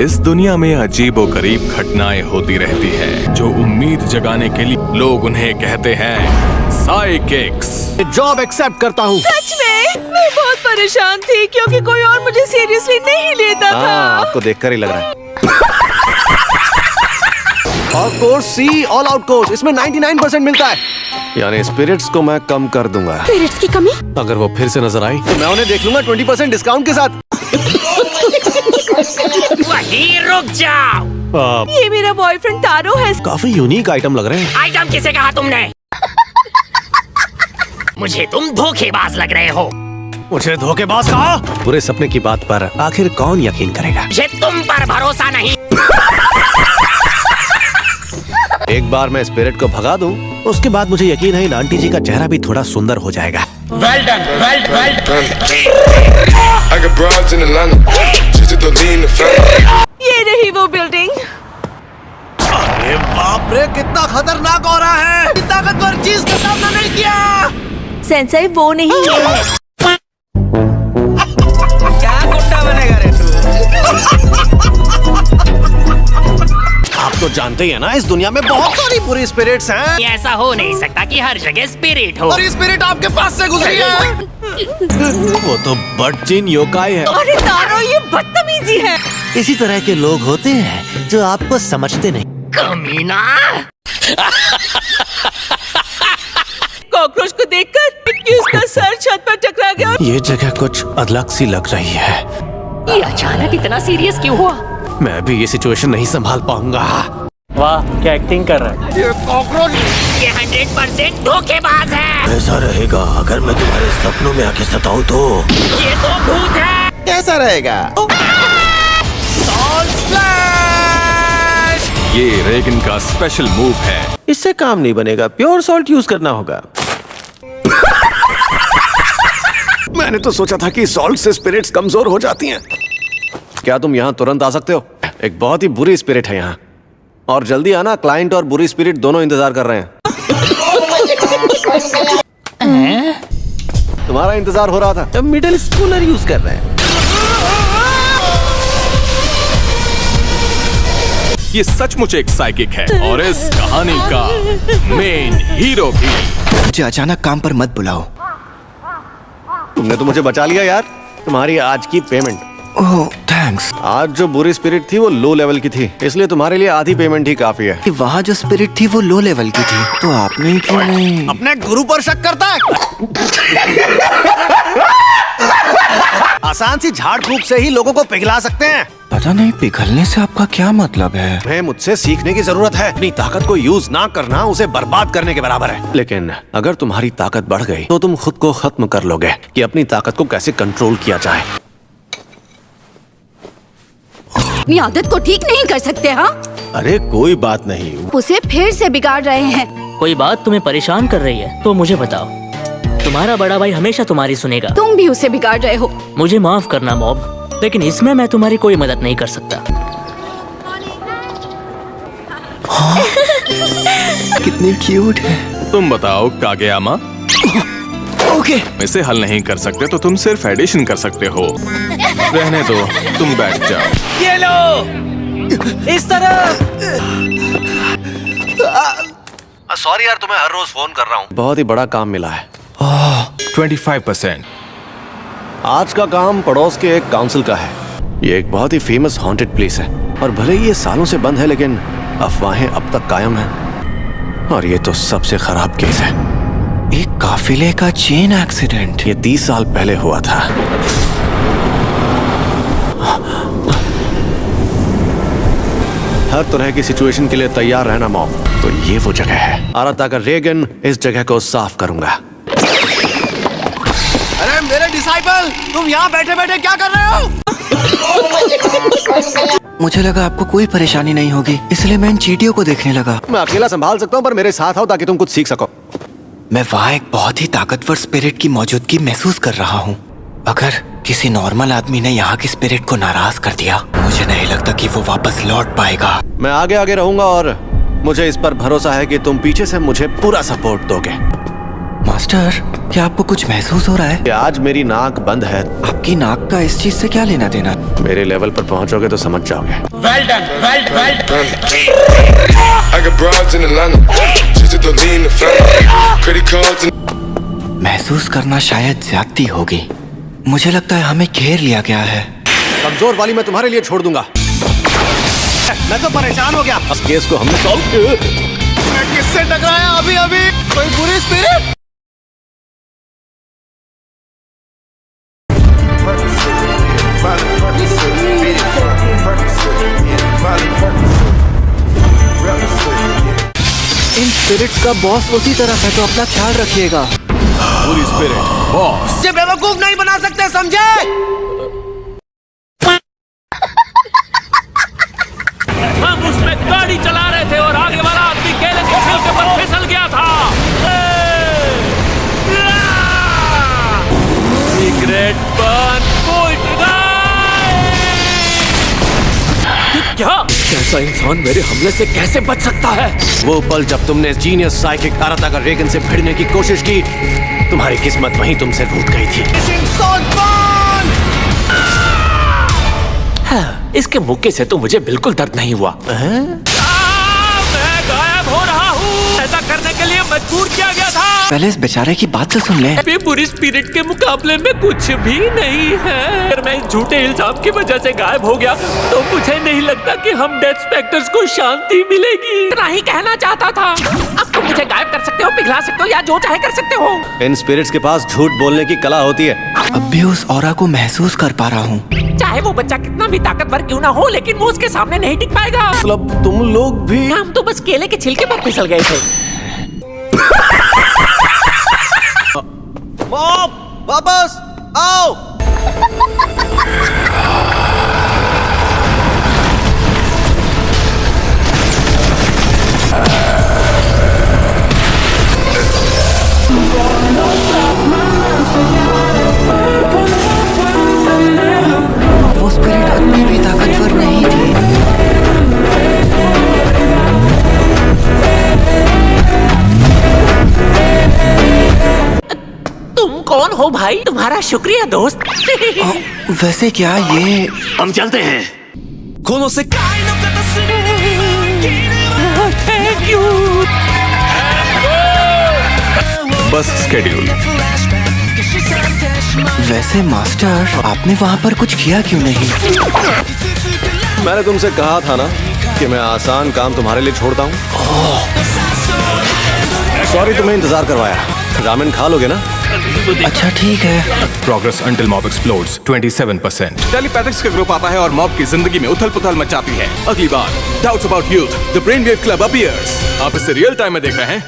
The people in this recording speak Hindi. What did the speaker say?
इस दुनिया में अजीबोगरीब घटनाएं होती रहती है जो उम्मीद जगाने के लिए लोग उन्हें कहते हैं साइकिक्स। जॉब एक्सेप्ट करता हूँ। सच में मैं बहुत परेशान थी क्योंकि कोई और मुझे सीरियसली नहीं लेता था। आपको देखकर ही लग रहा है। और course see all out course, इसमें 99% मिलता है। यानी स्पिरिट्स को मैं कम कर दूंगा। स्पिरिट्स की कमी? अगर वो फिर से नजर आई तो मैं उन्हें देख लूंगा 20% डिस्काउंट के साथ। वहीं रुक जाओ। ये मेरा बॉयफ्रेंड तारो है। काफी यूनिक आइटम लग रहे हैं। आइटम किसे कहा तुमने? मुझे तुम धोखेबाज लग रहे हो। मुझे धोखेबाज कहा? पूरे सपने की बात पर आखिर कौन यकीन करेगा? मुझे तुम पर भरोसा नहीं। एक बार मैं स्पिरिट को भगा दूं, उसके बाद मुझे यकीन है इन आंटी जी का चेहरा भी थोड़ा सुंदर हो जाएगा। Well done, well done. I got broads in Atlanta, just to lean the family. ये रही वो बिल्डिंग। अरे बाप रे, कितना खतरनाक हो रहा है। ताकतवर चीज का सामना नहीं किया। सेंसेई वो नहीं है। क्या गुंडा बनेगा रे तू? आप तो जानते ही है ना, इस दुनिया में बहुत सारी बुरी स्पिरिट्स हैं। ऐसा हो नहीं सकता कि हर जगह स्पिरिट हो। और ये स्पिरिट आपके पास से गुजरी है। वो तो बटचिन योकाई है। अरे तारो, ये बदतमीजी है। इसी तरह के लोग होते हैं जो आपको समझते नहीं। कमीना। कॉकरोच को देखकर उसका सर छत पर टकरा गया। ये जगह कुछ अलग सी लग रही है। ये अचानक इतना सीरियस क्यों हुआ? मैं भी ये सिचुएशन नहीं संभाल पाऊंगा। वाह, क्या एक्टिंग कर रहा है। ये कॉकरोच, ये 100% धोखेबाज है। ऐसा रहेगा अगर मैं तुम्हारे सपनों में आके सताऊं तो। ये तो भूत है। कैसा रहेगा? ये रेगन का स्पेशल मूव है। इससे काम नहीं बनेगा, प्योर सॉल्ट यूज करना होगा। मैंने तो सोचा था कि सॉल्ट से स्पिरिट्स कमजोर हो जाती हैं। क्या तुम यहाँ तुरंत आ सकते हो? एक बहुत ही बुरी स्पिरिट है यहाँ, और जल्दी आना। क्लाइंट और बुरी स्पिरिट दोनों इंतजार कर रहे हैं। तुम्हारा इंतजार हो रहा था। अब मिडिल स्कूलर यूज कर रहे हैं। ये सचमुच एक साइकिक है और इस कहानी का मेन हीरो भी। मुझे अचानक काम पर मत बुलाओ। तुमने तो मुझे बचा लिया यार। तुम्हारी आज की पेमेंट। ओह थैंक्स। आज जो बुरी स्पिरिट थी वो लो लेवल की थी, इसलिए तुम्हारे लिए आधी पेमेंट ही काफी है। कि वहाँ जो स्पिरिट थी वो लो लेवल की थी, तो आपने ही क्यों नहीं? अपने गुरु पर शक करता है। आसान सी झाड़ फूक से ही लोगों को पिघला सकते हैं। पता नहीं पिघलने से आपका क्या मतलब है? तुम्हें मुझसे सीखने की जरूरत है। अपनी ताकत को यूज ना करना उसे बर्बाद करने के बराबर है। लेकिन अगर तुम्हारी ताकत बढ़ गई तो तुम खुद को खत्म कर लोगे कि अपनी ताकत को कैसे कंट्रोल किया जाए। अपनी आदत को ठीक नहीं कर सकते? हाँ, अरे कोई बात नहीं। उसे फिर से बिगाड़ रहे हैं। कोई बात तुम्हें परेशान कर रही है तो मुझे बताओ। तुम्हारा बड़ा भाई हमेशा तुम्हारी सुनेगा। तुम भी उसे बिगाड़ रहे हो। मुझे माफ करना मॉब, लेकिन इसमें मैं तुम्हारी कोई मदद नहीं कर सकता। कितनी क्यूट है। तुम बताओ कागेयामा। ओके। इसे हल नहीं कर सकते तो तुम सिर्फ एडिशन कर सकते हो। रहने दो, तुम बैठ जाओ। ये लो, इस तरफ। सॉरी यार, तुम्हें हर रोज फोन कर रहा हूँ। बहुत ही बड़ा काम मिला है। 25%। आज का काम पड़ोस के एक काउंसिल का है। ये एक बहुत ही फेमस हॉन्टेड प्लेस है, और भले ही ये सालों से बंद है लेकिन अफवाहें अब तक कायम हैं। और ये तो सबसे खराब केस है। एक काफिले का चेन एक्सीडेंट। ये 30 साल पहले हुआ था। हर तरह की सिचुएशन के लिए तैयार रहना मॉम। तो ये वो जगह है। आरता का रेगन इस जगह को साफ करूंगा। अरे मेरे डिसाइपल, तुम यहाँ बैठे बैठे क्या कर रहे हो? मुझे लगा आपको कोई परेशानी नहीं होगी, इसलिए मैं इन चींटियों को देखने लगा। मैं अकेला संभाल सकता हूँ, पर मेरे साथ आओ ताकि तुम कुछ सीख सको। मैं वहाँ एक बहुत ही ताकतवर स्पिरिट की मौजूदगी महसूस कर रहा हूँ। अगर किसी नॉर्मल आदमी ने यहाँ की स्पिरिट को नाराज कर दिया, मुझे नहीं लगता कि वो वापस लौट पाएगा। मैं आगे आगे रहूंगा और मुझे इस पर भरोसा है कि तुम पीछे से मुझे पूरा सपोर्ट दोगे। मास्टर, क्या आपको कुछ महसूस हो रहा है? कि आज मेरी नाक बंद है। आपकी नाक का इस चीज से क्या लेना देना? मेरे लेवल पर पहुंचोगे तो समझ जाओगे। I got broads in Atlanta. Just to lean the family. Credit cards and महसूस करना शायद ज्यादती होगी। मुझे लगता है हमें घेर लिया गया है। कमजोर वाली मैं तुम्हारे लिए छोड़ दूंगा। मैं तो परेशान हो गया। इस केस को हमने सॉल्व किससे टकराया अभी कोई बुरी स्पिरिट? इन स्पिरिट्स का बॉस उसी तरफ है, तो अपना ख्याल रखिएगा। पूरी स्पिरिट बॉस। मुझे बेवकूफ नहीं बना सकते, समझे? हम उसमें गाड़ी चला रहे थे और आगे वाला आदमी केले के छिलके पर फिसल गया था। सीक्रेट बन क्या? कैसा इंसान मेरे हमले से कैसे बच सकता है? वो पल जब तुमने जीनियस साइकिक आराता रेगन से भिड़ने की कोशिश की, तुम्हारी किस्मत वहीं तुमसे रूठ गई थी। हाँ, इसके मुक्के से तो मुझे बिल्कुल दर्द नहीं हुआ। मैं गायब हो रहा हूँ। ऐसा करने के लिए मजबूर किया गया था। पहले इस बेचारे की बात तो सुन ले। अभी बुरी स्पिरिट के मुकाबले में कुछ भी नहीं है। अगर मैं इस झूठे इल्जाम की वजह से गायब हो गया तो मुझे नहीं लगता कि हम डेथ स्पेक्टर्स को शांति मिलेगी। इतना ही कहना चाहता था। अब तुम मुझे गायब कर सकते हो, पिघला सकते हो या जो चाहे कर सकते हो। इन स्पिरिट्स के पास झूठ बोलने की कला होती है। अब भी उस ऑरा को महसूस कर पा रहा हूँ। चाहे वो बच्चा कितना भी ताकतवर क्यों ना हो, लेकिन वो उसके सामने नहीं टिक पाएगा। मतलब तुम लोग भी? हम तो बस केले के छिलके पर फिसल गए थे। मॉम, वापस आओ। वो स्पिरिट उतनी भी ताकतवर नहीं थी। तुम कौन हो भाई? तुम्हारा शुक्रिया दोस्त। वैसे क्या ये? हम चलते हैं। खूनों से थैंक यू। बस स्केड्यूल। वैसे मास्टर, आपने वहाँ पर कुछ किया क्यों नहीं? मैंने तुमसे कहा था ना कि मैं आसान काम तुम्हारे लिए छोड़ता हूँ। सॉरी तुम्हें इंतजार करवाया। रामेन खा लोगे ना? अच्छा ठीक है। Progress until mob explodes 27%। टेलीपैथिक्स का ग्रुप आता है और मॉब की जिंदगी में उथल पुथल मचाती है। अगली बार doubts about youth, the brain wave club appears. आप इसे रियल टाइम में देख रहे हैं।